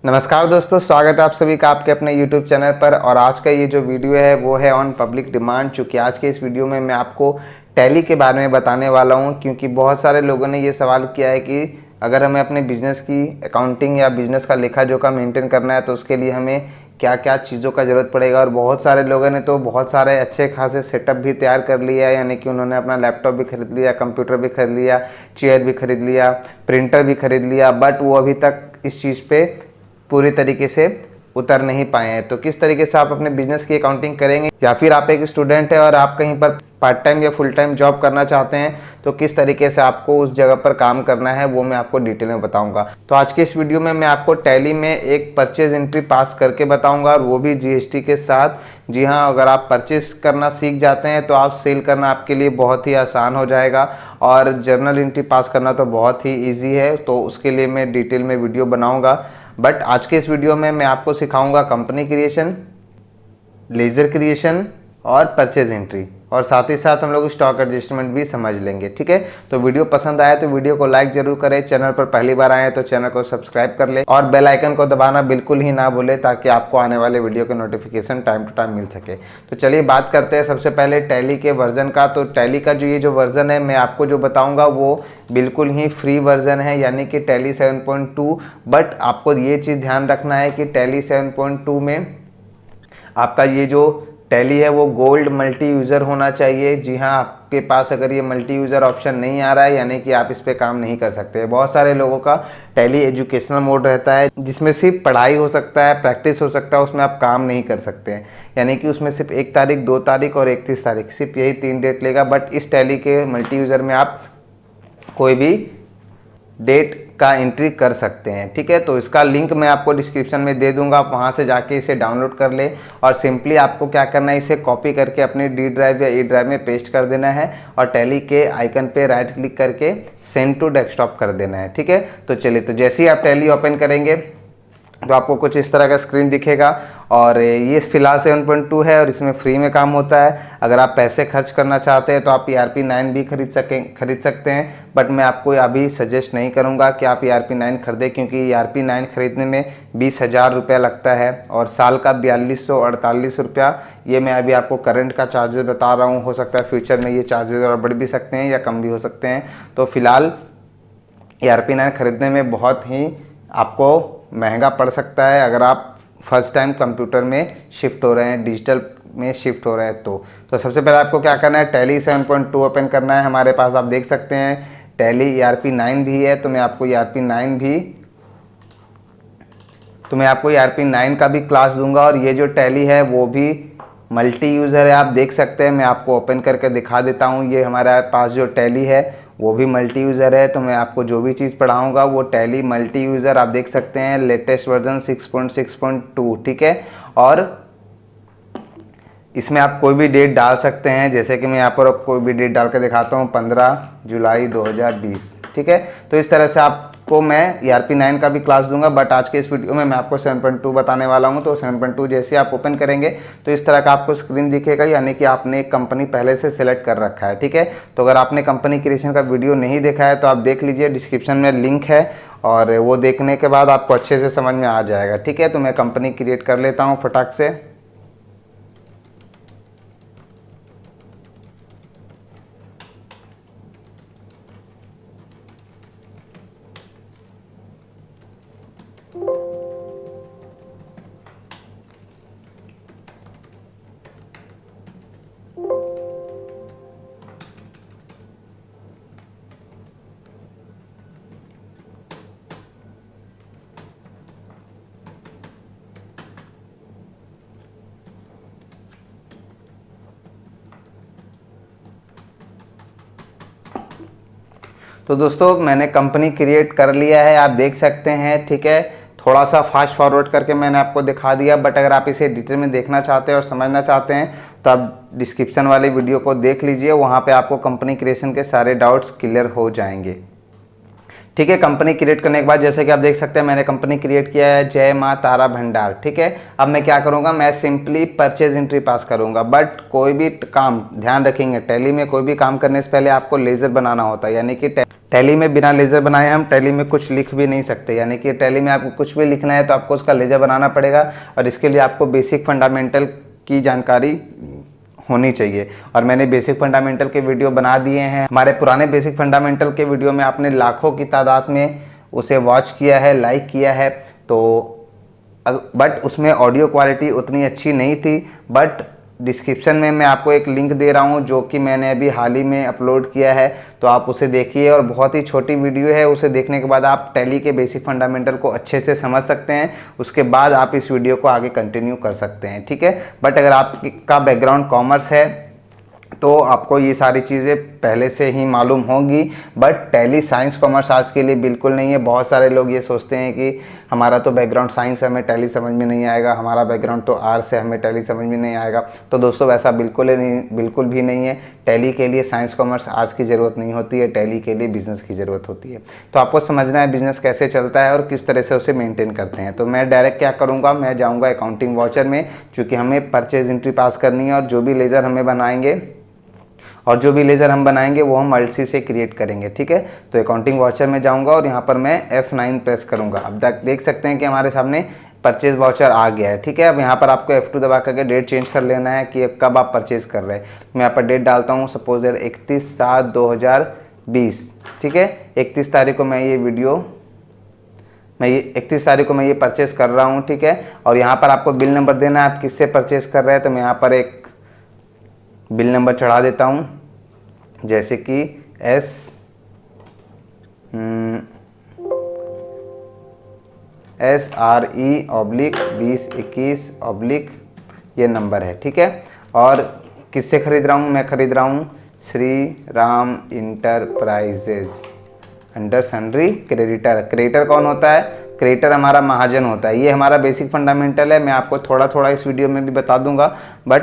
नमस्कार दोस्तों, स्वागत है आप सभी का आपके अपने YouTube चैनल पर। और आज का ये जो वीडियो है वो है ऑन पब्लिक डिमांड। चूँकि आज के इस वीडियो में मैं आपको टैली के बारे में बताने वाला हूँ, क्योंकि बहुत सारे लोगों ने ये सवाल किया है कि अगर हमें अपने बिजनेस की अकाउंटिंग या बिजनेस का लेखा जोखा मेंटेन करना है तो उसके लिए हमें क्या क्या चीज़ों का ज़रूरत पड़ेगा। और बहुत सारे लोगों ने तो बहुत सारे अच्छे खासे सेटअप भी तैयार कर लिया है, यानी कि उन्होंने अपना लैपटॉप भी खरीद लिया, कंप्यूटर भी खरीद लिया, चेयर भी खरीद लिया, प्रिंटर भी खरीद लिया, बट वो अभी तक इस चीज़ पे पूरी तरीके से उतर नहीं पाए हैं। तो किस तरीके से आप अपने बिजनेस की अकाउंटिंग करेंगे, या फिर आप एक स्टूडेंट है और आप कहीं पर पार्ट टाइम या फुल टाइम जॉब करना चाहते हैं तो किस तरीके से आपको उस जगह पर काम करना है, वो मैं आपको डिटेल में बताऊंगा। तो आज के इस वीडियो में मैं आपको टैली में एक परचेज एंट्री पास करके बताऊंगा, और वो भी जीएसटी के साथ। जी हाँ, अगर आप परचेज करना सीख जाते हैं तो आप सेल करना आपके लिए बहुत ही आसान हो जाएगा, और जर्नल एंट्री पास करना तो बहुत ही ईजी है। तो उसके लिए मैं डिटेल में वीडियो बनाऊंगा। बट आज के इस वीडियो में मैं आपको सिखाऊंगा कंपनी क्रिएशन, लेजर क्रिएशन और परचेज एंट्री, और साथ ही साथ हम लोग स्टॉक एडजस्टमेंट भी समझ लेंगे। ठीक है, तो वीडियो पसंद आया तो वीडियो को लाइक जरूर करें, चैनल पर पहली बार आए तो चैनल को सब्सक्राइब कर ले, और बेल आइकन को दबाना बिल्कुल ही ना भूले, ताकि आपको आने वाले वीडियो के नोटिफिकेशन टाइम टू टाइम मिल सके। तो चलिए बात करते हैं सबसे पहले टैली के वर्जन का। तो टैली का ये जो वर्जन है मैं आपको जो बताऊंगा वो बिल्कुल ही फ्री वर्जन है, यानी कि टैली 7.2। बट आपको ये चीज़ ध्यान रखना है कि टैली 7.2 में आपका ये जो टैली है वो गोल्ड मल्टी यूज़र होना चाहिए। जी हाँ, आपके पास अगर ये मल्टी यूज़र ऑप्शन नहीं आ रहा है, यानी कि आप इस पे काम नहीं कर सकते। बहुत सारे लोगों का टैली एजुकेशनल मोड रहता है, जिसमें सिर्फ पढ़ाई हो सकता है, प्रैक्टिस हो सकता है, उसमें आप काम नहीं कर सकते हैं। यानी कि उसमें सिर्फ 1 तारीख, 2 तारीख और 31 तारीख, सिर्फ यही 3 डेट लेगा। बट इस टैली के मल्टी यूज़र में आप कोई भी डेट का एंट्री कर सकते हैं। ठीक है, तो इसका लिंक मैं आपको डिस्क्रिप्शन में दे दूंगा, आप वहां से जाके इसे डाउनलोड कर ले। और सिंपली आपको क्या करना है, इसे कॉपी करके अपनी डी ड्राइव या ई ड्राइव में पेस्ट कर देना है, और टैली के आइकन पे राइट क्लिक करके सेंड टू डेस्कटॉप कर देना है। ठीक है, तो चलिए, तो जैसे ही आप टैली ओपन करेंगे तो आपको कुछ इस तरह का स्क्रीन दिखेगा। और ये फिलहाल 7.2 है और इसमें फ्री में काम होता है। अगर आप पैसे खर्च करना चाहते हैं तो आप ERP9 भी खरीद सकते हैं, बट मैं आपको अभी सजेस्ट नहीं करूंगा कि आप ERP9 खरीदें, क्योंकि ERP9 खरीदने में 20,000 रुपया लगता है और साल का 4248 रुपया। ये मैं अभी आपको करंट का चार्जेस बता रहा हूँ, हो सकता है फ्यूचर में ये चार्जेस और बढ़ भी सकते हैं या कम भी हो सकते हैं। तो फिलहाल ERP9 खरीदने में बहुत ही आपको महंगा पड़ सकता है, अगर आप फर्स्ट टाइम कंप्यूटर में शिफ्ट हो रहे हैं, डिजिटल में शिफ्ट हो रहे हैं। तो सबसे पहले आपको क्या करना है, टैली 7.2 ओपन करना है। हमारे पास आप देख सकते हैं टैली ERP9 भी है, तो मैं आपको ERP9 का भी क्लास दूंगा। और ये जो टैली है वो भी मल्टी यूज़र है, आप देख सकते हैं। मैं आपको ओपन करके दिखा देता हूँ। ये हमारे पास जो टैली है वो भी मल्टी यूज़र है, तो मैं आपको जो भी चीज़ पढ़ाऊंगा वो टैली मल्टी यूज़र, आप देख सकते हैं लेटेस्ट वर्जन 6.6.2। ठीक है, और इसमें आप कोई भी डेट डाल सकते हैं, जैसे कि मैं यहाँ पर कोई भी डेट डाल के दिखाता हूँ, 15 जुलाई 2020। ठीक है, तो इस तरह से आपको मैं ERP9 का भी क्लास दूंगा, बट आज के इस वीडियो में मैं आपको 7.2 बताने वाला हूँ। तो 7.2 जैसे आप ओपन करेंगे तो इस तरह का आपको स्क्रीन दिखेगा, यानी कि आपने एक कंपनी पहले से सिलेक्ट कर रखा है। ठीक है, तो अगर आपने कंपनी क्रिएशन का वीडियो नहीं देखा है तो आप देख लीजिए, डिस्क्रिप्शन में लिंक है, और वो देखने के बाद आपको अच्छे से समझ में आ जाएगा। ठीक है, तो मैं कंपनी क्रिएट कर लेता हूँ फटाक से। तो दोस्तों मैंने कंपनी क्रिएट कर लिया है, आप देख सकते हैं। ठीक है, थोड़ा सा फास्ट फॉरवर्ड करके मैंने आपको दिखा दिया, बट अगर आप इसे डिटेल में देखना चाहते हैं और समझना चाहते हैं तो आप डिस्क्रिप्शन वाले वीडियो को देख लीजिए, वहाँ पे आपको कंपनी क्रिएशन के सारे डाउट्स क्लियर हो जाएंगे। ठीक है। कंपनी क्रिएट करने के बाद जैसे कि आप देख सकते हैं मैंने कंपनी क्रिएट किया है जय माँ तारा भंडार। ठीक है, अब मैं क्या करूँगा, मैं सिंपली परचेज एंट्री पास करूँगा। बट कोई भी काम ध्यान रखेंगे, टैली में कोई भी काम करने से पहले आपको लेज़र बनाना होता है, यानी कि टैली में बिना लेज़र बनाए हम टैली में कुछ लिख भी नहीं सकते। यानी कि टैली में आपको कुछ भी लिखना है तो आपको उसका लेज़र बनाना पड़ेगा, और इसके लिए आपको बेसिक फंडामेंटल की जानकारी होनी चाहिए। और मैंने बेसिक फंडामेंटल के वीडियो बना दिए हैं। हमारे पुराने बेसिक फंडामेंटल के वीडियो में आपने लाखों की तादाद में उसे वॉच किया है, लाइक किया है, तो बट उसमें ऑडियो क्वालिटी उतनी अच्छी नहीं थी। बट डिस्क्रिप्शन में मैं आपको एक लिंक दे रहा हूं जो कि मैंने अभी हाल ही में अपलोड किया है, तो आप उसे देखिए। और बहुत ही छोटी वीडियो है, उसे देखने के बाद आप टैली के बेसिक फंडामेंटल को अच्छे से समझ सकते हैं। उसके बाद आप इस वीडियो को आगे कंटिन्यू कर सकते हैं। ठीक है, बट अगर आपका बैकग्राउंड कॉमर्स है तो आपको ये सारी चीज़ें पहले से ही मालूम होंगी। But tally science commerce arts के लिए बिल्कुल नहीं है। बहुत सारे लोग ये सोचते हैं कि हमारा तो बैकग्राउंड साइंस है, हमें टैली समझ में नहीं आएगा, हमारा बैकग्राउंड तो आर्ट्स है, हमें टैली समझ में नहीं आएगा। तो दोस्तों वैसा बिल्कुल भी नहीं है। टैली के लिए साइंस कॉमर्स आर्ट्स की ज़रूरत नहीं होती है, टैली के लिए बिजनेस की ज़रूरत होती है। तो आपको समझना है बिजनेस कैसे चलता है और किस तरह से उसे मेंटेन करते हैं। तो मैं डायरेक्ट क्या करूँगा, मैं जाऊँगा अकाउंटिंग वाउचर में, चूँकि हमें परचेज एंट्री पास करनी है, और जो भी लेज़र हम बनाएंगे वो हम अल्ट सी से क्रिएट करेंगे। ठीक है, तो अकाउंटिंग वाउचर में जाऊंगा और यहाँ पर मैं F9 प्रेस करूंगा। अब देख सकते हैं कि हमारे सामने परचेज वाउचर आ गया है। ठीक है, अब यहाँ पर आपको F2 दबा करके डेट चेंज कर लेना है कि कब आप परचेज कर रहे हैं। मैं यहाँ पर डेट डालता हूँ, सपोज 31/7/2020। ठीक है, 31 तारीख को मैं ये 31 तारीख को मैं ये परचेज कर रहा हूँ। ठीक है, और यहाँ पर आपको बिल नंबर देना है, आप किससे परचेज कर रहे हैं। तो मैं यहाँ पर एक बिल नंबर चढ़ा देता हूँ, जैसे कि SRE/2021/ ये नंबर है। ठीक है, और किससे खरीद रहा हूँ, मैं खरीद रहा हूँ Shri Ram enterprises under sundry creditor. Creditor कौन होता है, क्रेडिटर हमारा महाजन होता है। ये हमारा बेसिक फंडामेंटल है, मैं आपको थोड़ा थोड़ा इस वीडियो में भी बता दूंगा। बट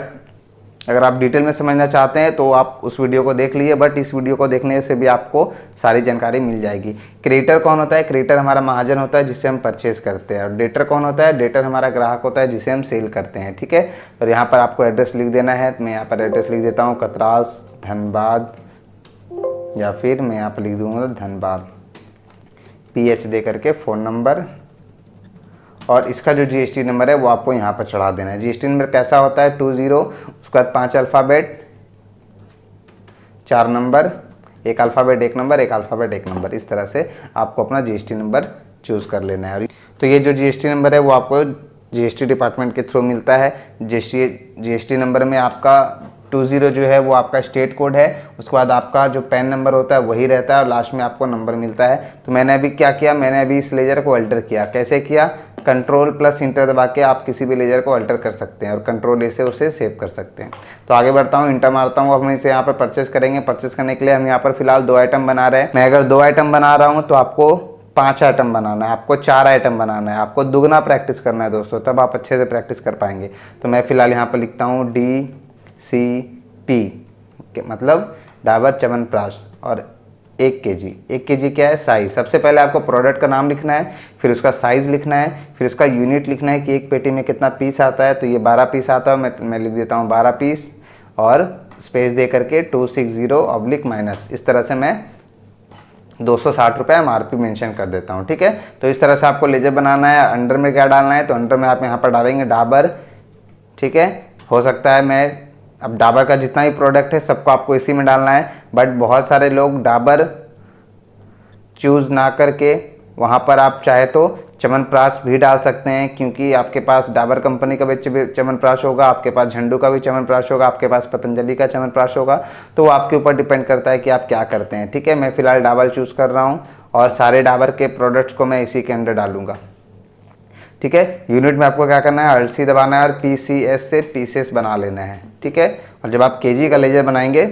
अगर आप डिटेल में समझना चाहते हैं तो आप उस वीडियो को देख लीजिए, बट इस वीडियो को देखने से भी आपको सारी जानकारी मिल जाएगी। क्रेडिटर कौन होता है, क्रेडिटर हमारा महाजन होता है जिससे हम परचेज करते हैं। और डेटर कौन होता है, डेटर हमारा ग्राहक होता है जिसे हम सेल करते हैं। ठीक है, और यहाँ पर आपको एड्रेस लिख देना है। तो मैं यहाँ पर एड्रेस लिख देता हूँ कतरास धनबाद, या फिर मैं यहाँ पर लिख दूँगा धनबाद, PH दे करके फ़ोन नंबर, और इसका जो GST नंबर है वो आपको यहाँ पर चढ़ा देना है। GST नंबर कैसा होता है, 20, उसके बाद 5 अल्फ़ाबेट 4 नंबर, एक अल्फ़ाबेट 1 नंबर, एक अल्फ़ाबेट 1 नंबर। इस तरह से आपको अपना GST नंबर चूज़ कर लेना है। तो ये जो GST नंबर है वो आपको GST डिपार्टमेंट के थ्रू मिलता है। GST नंबर में आपका 20 जो है वो आपका स्टेट कोड है, उसके बाद आपका जो पैन नंबर होता है वही रहता है, और लास्ट में आपको नंबर मिलता है। तो मैंने अभी क्या किया, मैंने अभी इस लेजर को अल्टर किया। कैसे किया, Ctrl+Enter दबा के आप किसी भी लेजर को अल्टर कर सकते हैं, और Ctrl+A से उसे सेव कर सकते हैं। तो आगे बढ़ता हूँ, इंटर मारता हूँ। अब हम इसे यहाँ पर परचेस करेंगे। परचेस करने के लिए हम यहाँ पर फिलहाल 2 आइटम बना रहे हैं। मैं अगर 2 आइटम बना रहा हूँ तो आपको 5 आइटम बनाना है, आपको 4 आइटम बनाना है, आपको दुगना प्रैक्टिस करना है दोस्तों, तब आप अच्छे से प्रैक्टिस कर पाएंगे। तो मैं फिलहाल यहाँ पर लिखता हूँ DCP, मतलब डाबर च्यवनप्राश, और 1 kg। 1 kg क्या है, साइज़। सबसे पहले आपको प्रोडक्ट का नाम लिखना है, फिर उसका साइज़ लिखना है, फिर उसका यूनिट लिखना है कि एक पेटी में कितना पीस आता है। तो ये 12 पीस आता है, मैं लिख देता हूँ 12 पीस, और स्पेस दे करके 260/- इस तरह से मैं 260 रुपये MRP मेंशन कर देता हूँ। ठीक है, तो इस तरह से आपको लेजर बनाना है। अंडर में क्या डालना है, तो अंडर में आप यहाँ पर डालेंगे डाबर। ठीक है, हो सकता है मैं अब डाबर का जितना ही प्रोडक्ट है सबको आपको इसी में डालना है, बट बहुत सारे लोग डाबर चूज़ ना करके वहाँ पर आप चाहे तो च्यवनप्राश भी डाल सकते हैं, क्योंकि आपके पास डाबर कंपनी का भी च्यवनप्राश होगा, आपके पास झंडू का भी च्यवनप्राश होगा, आपके पास पतंजलि का च्यवनप्राश होगा। तो वो आपके ऊपर डिपेंड करता है कि आप क्या करते हैं। ठीक है, मैं फिलहाल डाबर चूज़ कर रहा हूँ, और सारे डाबर के प्रोडक्ट्स को मैं इसी के अंदर डालूंगा। ठीक है, यूनिट में आपको क्या करना है, Alt C दबाना है, और PCS से पीसेस बना लेना है। ठीक है, और जब आप kg का लेजर बनाएंगे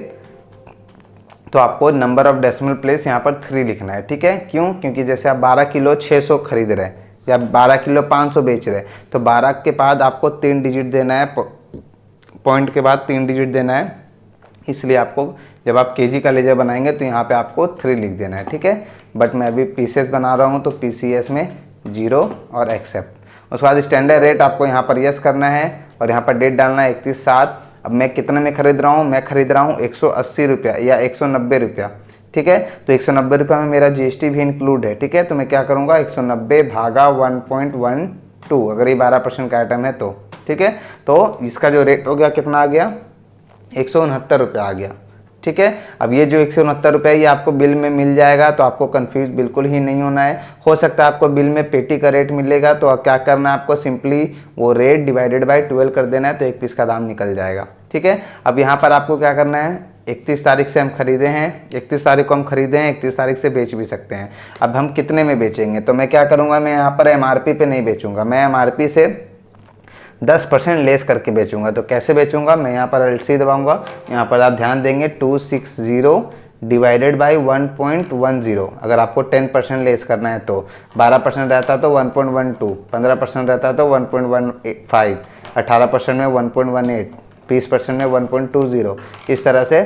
तो आपको नंबर ऑफ डेसिमल प्लेस यहाँ पर 3 लिखना है। ठीक है, क्यों, क्योंकि जैसे आप 12 किलो 600 खरीद रहे हैं या 12 किलो 500 बेच रहे हैं, तो 12 के बाद आपको 3 डिजिट देना है, पॉइंट के बाद 3 डिजिट देना है। इसलिए आपको जब आप kg का लेजर बनाएंगे तो यहाँ पे आपको 3 लिख देना है। ठीक है, बट मैं अभी पीसीएस बना रहा हूँ तो पीसीएस में 0 और एक्सेप्ट। उसके बाद स्टैंडर्ड रेट आपको यहाँ पर यस करना है और यहाँ पर डेट डालना है 31/7। अब मैं कितने में खरीद रहा हूँ, मैं खरीद रहा हूँ 180 रुपया या 190 रुपया, ठीक है। तो 190 रुपये में मेरा जीएसटी भी इंक्लूड है, ठीक है। तो मैं क्या करूँगा 190 भागा 1.12, अगर ये 12% का आइटम है तो, ठीक है। तो इसका जो रेट हो गया कितना आ गया 169 रुपये आ गया, ठीक है। अब ये जो 169 रुपये ये आपको बिल में मिल जाएगा, तो आपको कंफ्यूज बिल्कुल ही नहीं होना है। हो सकता है आपको बिल में पेटी का रेट मिलेगा, तो क्या करना है आपको सिंपली वो रेट डिवाइडेड बाय 12 कर देना है, तो एक पीस का दाम निकल जाएगा, ठीक है। अब यहाँ पर आपको क्या करना है 31 तारीख से हम खरीदे हैं, 31 तारीख को हम खरीदे हैं, 31 तारीख से बेच भी सकते हैं। अब हम कितने में बेचेंगे, तो मैं क्या करूँगा, मैं यहाँ पर एमआरपी पे नहीं बेचूंगा, मैं एमआरपी से 10% लेस करके बेचूंगा। तो कैसे बेचूंगा, मैं यहाँ पर एलसी दबाऊंगा, यहाँ पर आप ध्यान देंगे 260 डिवाइडेड बाई 1.10। अगर आपको 10% लेस करना है तो 12% रहता तो 1.12, 15% रहता तो 1.15, 18% में 1.18, 20% में 1.20। इस तरह से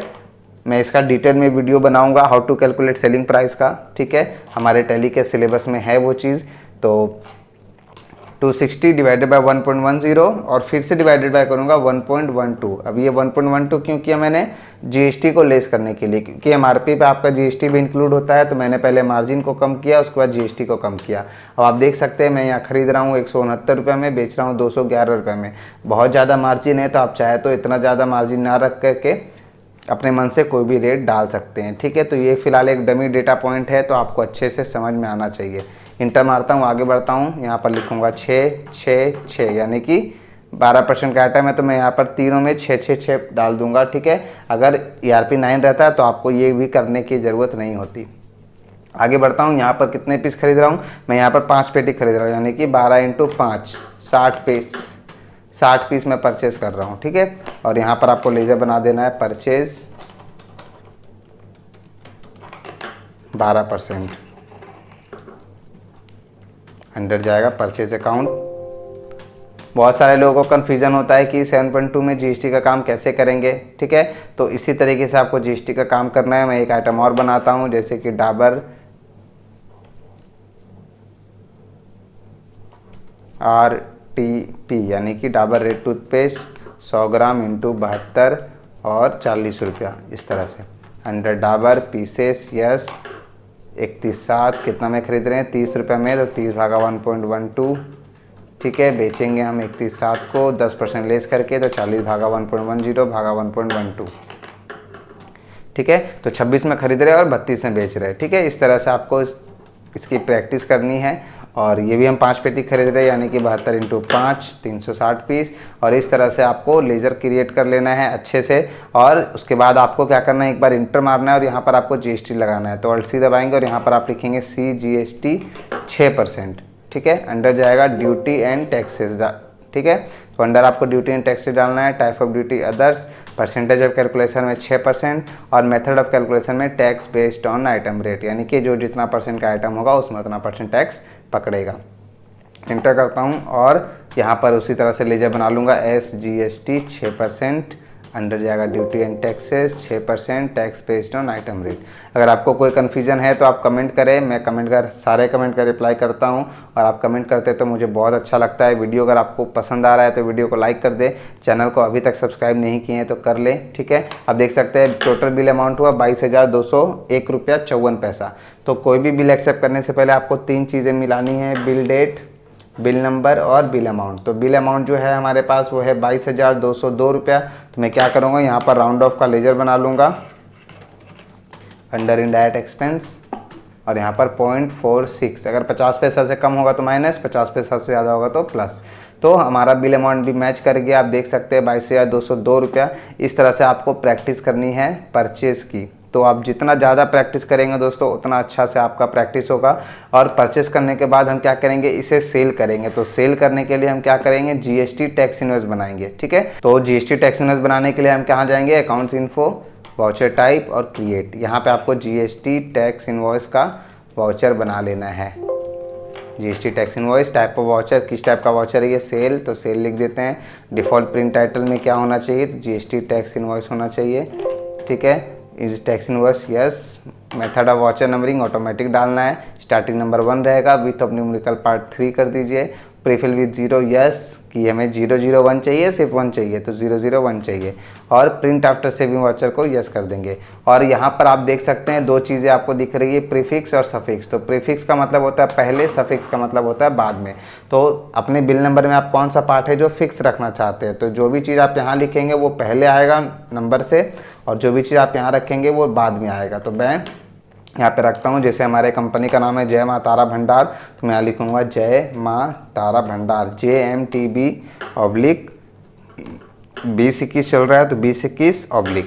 मैं इसका डिटेल में वीडियो बनाऊंगा how to calculate selling price का, ठीक है। हमारे टैली के सिलेबस में है वो चीज़। तो 260 डिवाइडेड बाय 1.10 और फिर से डिवाइडेड बाय करूँगा 1.12। अब ये 1.12 क्यों किया मैंने, जीएसटी को लेस करने के लिए, क्योंकि एमआरपी पे आपका जीएसटी भी इंक्लूड होता है। तो मैंने पहले मार्जिन को कम किया, उसके बाद जीएसटी को कम किया। अब आप देख सकते हैं मैं यहाँ खरीद रहा हूँ 169 रुपये में, बेच रहा हूँ 211 रुपये में। बहुत ज़्यादा मार्जिन है, तो आप चाहे तो इतना ज़्यादा मार्जिन ना रख करके अपने मन से कोई भी रेट डाल सकते हैं, ठीक है। तो ये फिलहाल एक डमी डेटा पॉइंट है, तो आपको अच्छे से समझ में आना चाहिए। इंटर मारता हूँ, आगे बढ़ता हूँ, यहाँ पर लिखूँगा 6 6 6, यानी कि 12% का आइटम है, तो मैं यहाँ पर तीनों में 6 6 6 डाल दूंगा, ठीक है। अगर ERP 9 रहता है तो आपको ये भी करने की ज़रूरत नहीं होती। आगे बढ़ता हूँ, यहाँ पर कितने पीस खरीद रहा हूँ, मैं यहाँ पर 5 पेटी खरीद रहा हूँ, यानी कि 12 × 5 60 पीस मैं परचेज़ कर रहा हूँ, ठीक है। और यहाँ पर आपको लेजर बना देना है परचेज़ 12%, अंडर जाएगा परचेज अकाउंट। बहुत सारे लोगों को कन्फ्यूजन होता है कि 7.2 में जीएसटी का काम कैसे करेंगे, ठीक है। तो इसी तरीके से आपको जीएसटी का काम करना है। मैं एक आइटम और बनाता हूं, जैसे कि डाबर RTP, यानी कि डाबर रेड टूथपेस्ट 100 ग्राम × 72 और 40 रुपया, इस तरह से अंडर डाबर पीसेस यस 31/7 कितना में खरीद रहे हैं 30 रुपये में, तो 30 भागा 1.12, ठीक है। बेचेंगे हम 31/7 को 10% लेस करके, तो 40 भागा 1.10 भागा 1.12, ठीक है। तो 26 में खरीद रहे हैं और 32 में बेच रहे हैं, ठीक है। इस तरह से आपको इसकी प्रैक्टिस करनी है। और ये भी हम 5 पेटी खरीद रहे हैं, यानी कि 72 × 5 360 पीस। और इस तरह से आपको लेज़र क्रिएट कर लेना है अच्छे से। और उसके बाद आपको क्या करना है, एक बार इंटर मारना है और यहाँ पर आपको जीएसटी लगाना है। तो एलसी दबाएंगे और यहाँ पर आप लिखेंगे CGST 6%, ठीक है। अंडर जाएगा ड्यूटी एंड टैक्सेस, ठीक है। तो अंडर आपको ड्यूटी एंड टैक्सेस डालना है, type of duty others, percentage of calculation में 6% और मेथड ऑफ कैलकुलेशन में tax based on item rate, यानी कि जो जितना % का आइटम होगा उसमें उतना % टैक्स पकड़ेगा। इंटर करता हूँ और यहाँ पर उसी तरह से लेजर बना लूँगा SGST 6%, अंडर जाएगा duty and taxes 6%, tax based on item rate. अगर आपको कोई कन्फ्यूजन है तो आप कमेंट करें, मैं सारे कमेंट का रिप्लाई करता हूं। और आप कमेंट करते तो मुझे बहुत अच्छा लगता है। वीडियो अगर आपको पसंद आ रहा है तो वीडियो को लाइक कर दे, चैनल को अभी तक सब्सक्राइब नहीं किए हैं तो कर लें, ठीक है। आप देख सकते हैं टोटल बिल अमाउंट हुआ 22,201 रुपया 54 पैसा। तो कोई भी बिल एक्सेप्ट करने से पहले आपको 3 चीज़ें मिलानी है, बिल डेट, बिल नंबर और बिल अमाउंट। तो बिल अमाउंट जो है हमारे पास वो है 22,202 रुपया। तो मैं क्या करूँगा, यहाँ पर राउंड ऑफ का लेजर बना लूँगा अंडर इनडायरेक्ट एक्सपेंस और यहाँ पर 0.46। अगर 50 पैसा से कम होगा तो माइनस, 50 पैसा से ज़्यादा होगा तो प्लस। तो हमारा बिल अमाउंट भी मैच कर गया। आप देख सकते हैं 22,202 रुपया। इस तरह से आपको प्रैक्टिस करनी है परचेज़ की। तो आप जितना ज़्यादा प्रैक्टिस करेंगे दोस्तों उतना अच्छा से आपका प्रैक्टिस होगा। और परचेस करने के बाद हम क्या करेंगे, इसे सेल करेंगे। तो सेल करने के लिए हम क्या करेंगे, जीएसटी टैक्स इनवॉइस बनाएंगे, ठीक है। तो जीएसटी टैक्स इनवॉइस बनाने के लिए हम कहाँ जाएंगे, अकाउंट्स इन्फो, वाउचर टाइप और क्रिएट। यहाँ पे आपको जीएसटी टैक्स इनवॉइस का वाउचर बना लेना है। GST tax invoice, type of voucher, किस टाइप का वाउचर है ये, सेल, तो सेल लिख देते हैं। डिफ़ॉल्ट प्रिंट टाइटल में क्या होना चाहिए, तो जीएसटी टैक्स इनवॉइस होना चाहिए, ठीक है। Is tax invoice yes, method of voucher numbering automatic डालना है, स्टार्टिंग नंबर 1 रहेगा, विथ ऑफ न्यूमेरिकल पार्ट 3 कर दीजिए, प्रीफिल विथ 0 यस कि हमें 001 चाहिए, सिर्फ 1 चाहिए तो 001 चाहिए, और प्रिंट आफ्टर सेविंग वाउचर को यस कर देंगे। और यहाँ पर आप देख सकते हैं 2 चीज़ें आपको दिख रही है, प्रीफिक्स और सफिक्स। तो प्रीफिक्स का मतलब होता है पहले, सफिक्स का मतलब होता है बाद में। तो अपने बिल नंबर में आप कौन सा पार्ट है जो फिक्स रखना चाहते हैं, तो जो भी चीज़ आप यहाँ लिखेंगे वो पहले आएगा नंबर से, और जो भी चीज़ आप यहाँ रखेंगे वो बाद में आएगा। तो मैं यहाँ पे रखता हूँ, जैसे हमारे कंपनी का नाम है जय माँ तारा भंडार, तो मैं यहाँ लिखूँगा जय माँ तारा भंडार, JMTB/2021 चल रहा है तो 2021/।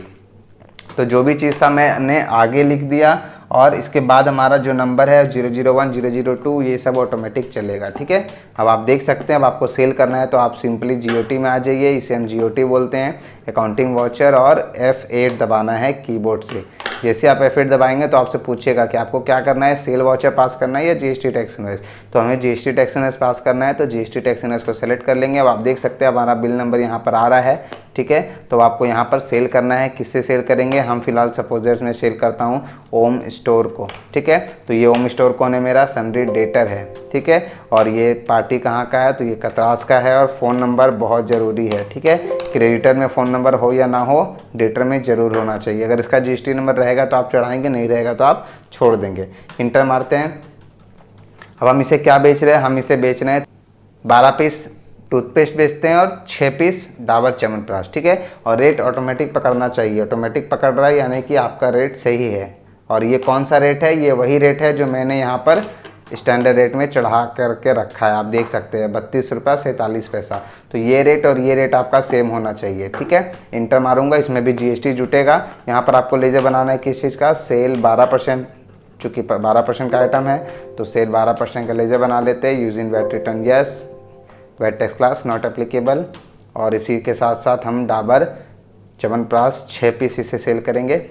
तो जो भी चीज़ था मैंने आगे लिख दिया, और इसके बाद हमारा जो नंबर है 001 002 ये सब ऑटोमेटिक चलेगा। ठीक है, अब आप देख सकते हैं, अब आपको सेल करना है तो आप सिंपली GOT में आ जाइए, इसे हम GOT बोलते हैं, अकाउंटिंग वाउचर, और F8 दबाना है कीबोर्ड से। जैसे आप F8 दबाएंगे तो आपसे पूछेगा कि आपको क्या करना है, सेल वाउचर पास करना है या GST टैक्स इनवॉइस। तो हमें GST टैक्स इनवॉइस पास करना है, तो GST टैक्स इनवॉइस को सेलेक्ट कर लेंगे। अब आप देख सकते हैं हमारा बिल नंबर यहाँ पर आ रहा है। ठीक है, तो आपको यहाँ पर सेल करना है, किससे सेल करेंगे, हम फिलहाल सपोजर्स में सेल करता हूँ ओम स्टोर को। ठीक है, तो ये ओम स्टोर कौन है, मेरा सन्ड्री डेटर है। ठीक है, और ये पार्टी कहाँ का है, तो ये कतरास का है, और फ़ोन नंबर बहुत ज़रूरी है। ठीक है, क्रेडिटर में फ़ोन नंबर हो या ना हो, डेटर में ज़रूर होना चाहिए। अगर इसका GST नंबर रहेगा तो आप चढ़ाएंगे, नहीं रहेगा तो आप छोड़ देंगे। इंटर मारते हैं। अब हम इसे क्या बेच रहे हैं, हम इसे बेच रहे हैं 12 पीस टूथपेस्ट बेचते हैं और 6 पीस डाबर च्यवनप्राश। ठीक है, और रेट ऑटोमेटिक पकड़ना चाहिए, ऑटोमेटिक पकड़ रहा है यानी कि आपका रेट सही है। और ये कौन सा रेट है, ये वही रेट है जो मैंने यहाँ पर स्टैंडर्ड रेट में चढ़ा करके रखा है, आप देख सकते हैं 32 रुपये 47 पैसा। तो ये रेट और ये रेट आपका सेम होना चाहिए। ठीक है, इंटर मारूंगा, इसमें भी GST जुटेगा। यहाँ पर आपको लेजर बनाना है किस चीज़ का, सेल 12%, चूँकि 12% का आइटम है तो सेल 12% का लेजर बना लेते हैं। Using VAT return yes, VAT tax class not applicable. और इसी के साथ साथ हम डाबर च्यवनप्राश 6 पीस इसे सेल करेंगे।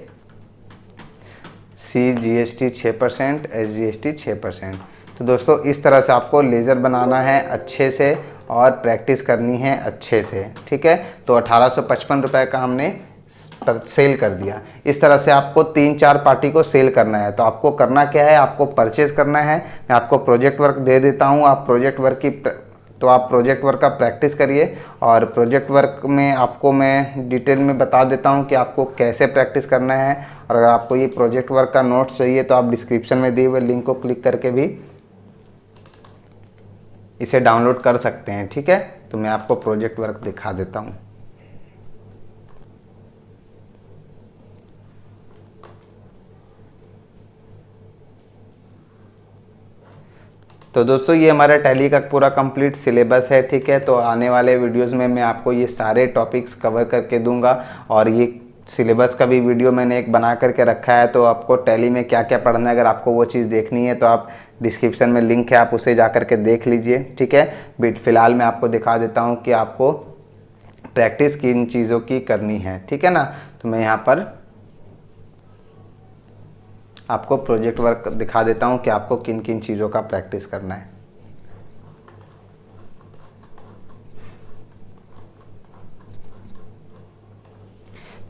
CGST 6%, SGST 6%। तो दोस्तों इस तरह से आपको लेज़र बनाना है अच्छे से और प्रैक्टिस करनी है अच्छे से। ठीक है, तो 1855 रुपये का हमने सेल कर दिया। इस तरह से आपको 3-4 पार्टी को सेल करना है। तो आपको करना क्या है, आपको परचेज करना है। मैं आपको प्रोजेक्ट वर्क दे देता हूँ, आप प्रोजेक्ट वर्क का प्रैक्टिस करिए। और प्रोजेक्ट वर्क में आपको मैं डिटेल में बता देता हूं कि आपको कैसे प्रैक्टिस करना है। और अगर आपको ये प्रोजेक्ट वर्क का नोट्स चाहिए तो आप डिस्क्रिप्शन में दिए हुए लिंक को क्लिक करके भी इसे डाउनलोड कर सकते हैं। ठीक है, तो मैं आपको प्रोजेक्ट वर्क दिखा देता हूं। तो दोस्तों ये हमारा टैली का पूरा कंप्लीट सिलेबस है। ठीक है, तो आने वाले वीडियोस में मैं आपको ये सारे टॉपिक्स कवर करके दूंगा। और ये सिलेबस का भी वीडियो मैंने एक बना करके रखा है, तो आपको टैली में क्या क्या पढ़ना है, अगर आपको वो चीज़ देखनी है तो आप डिस्क्रिप्शन में लिंक है, आप उसे जा करके देख लीजिए। ठीक है, फिलहाल मैं आपको दिखा देता हूँ कि आपको प्रैक्टिस किन चीज़ों की करनी है। ठीक है ना, तो मैं यहाँ पर आपको प्रोजेक्ट वर्क दिखा देता हूं कि आपको किन किन चीज़ों का प्रैक्टिस करना है।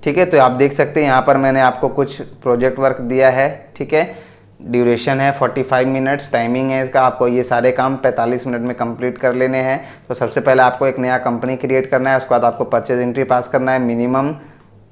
ठीक है, तो आप देख सकते हैं यहाँ पर मैंने आपको कुछ प्रोजेक्ट वर्क दिया है। ठीक है, ड्यूरेशन है 45 मिनट्स, टाइमिंग है इसका, आपको ये सारे काम 45 मिनट में कंप्लीट कर लेने हैं। तो सबसे पहले आपको एक नया कंपनी क्रिएट करना है, उसके बाद आपको परचेज एंट्री पास करना है, मिनिमम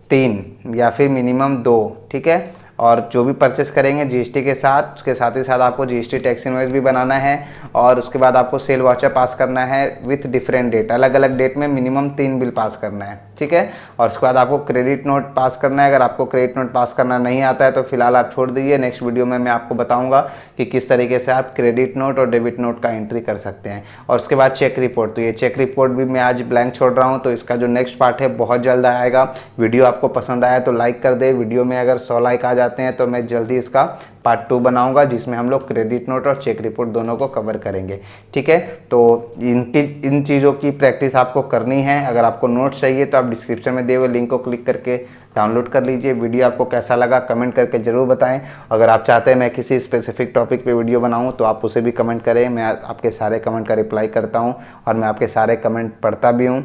3 या फिर मिनिमम 2। ठीक है, और जो भी परचेस करेंगे GST के साथ, उसके साथ ही साथ आपको GST टैक्स इनवॉइस भी बनाना है। और उसके बाद आपको सेल वाउचर पास करना है विथ डिफरेंट डेट, अलग अलग डेट में मिनिमम 3 बिल पास करना है। ठीक है, और उसके बाद आपको क्रेडिट नोट पास करना है। अगर आपको क्रेडिट नोट पास करना नहीं आता है तो फिलहाल आप छोड़ दीजिए, नेक्स्ट वीडियो में मैं आपको बताऊंगा कि किस तरीके से आप क्रेडिट नोट और डेबिट नोट का एंट्री कर सकते हैं। और उसके बाद चेक रिपोर्ट, तो ये चेक रिपोर्ट भी मैं आज ब्लैंक छोड़ रहा हूँ, तो इसका जो नेक्स्ट पार्ट है बहुत जल्द आएगा। वीडियो आपको पसंद आया तो लाइक कर दे, वीडियो में अगर 100 लाइक आ जाते हैं तो मैं जल्दी इसका पार्ट 2 बनाऊंगा, जिसमें हम लोग क्रेडिट नोट और चेक रिपोर्ट दोनों को कवर करेंगे। ठीक है, तो इन चीज़ों की प्रैक्टिस आपको करनी है। अगर आपको नोट्स चाहिए तो आप डिस्क्रिप्शन में दिए हुए लिंक को क्लिक करके डाउनलोड कर लीजिए। वीडियो आपको कैसा लगा कमेंट करके ज़रूर बताएं। अगर आप चाहते हैं मैं किसी स्पेसिफिक टॉपिक पे वीडियो बनाऊं तो आप उसे भी कमेंट करें, मैं आपके सारे कमेंट का रिप्लाई करता हूं और मैं आपके सारे कमेंट पढ़ता भी हूं।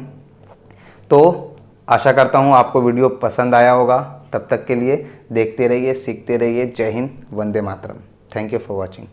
तो आशा करता हूं आपको वीडियो पसंद आया होगा। तब तक के लिए देखते रहिए, सीखते रहिए। जय हिंद, वंदे मातरम। Thank you for watching.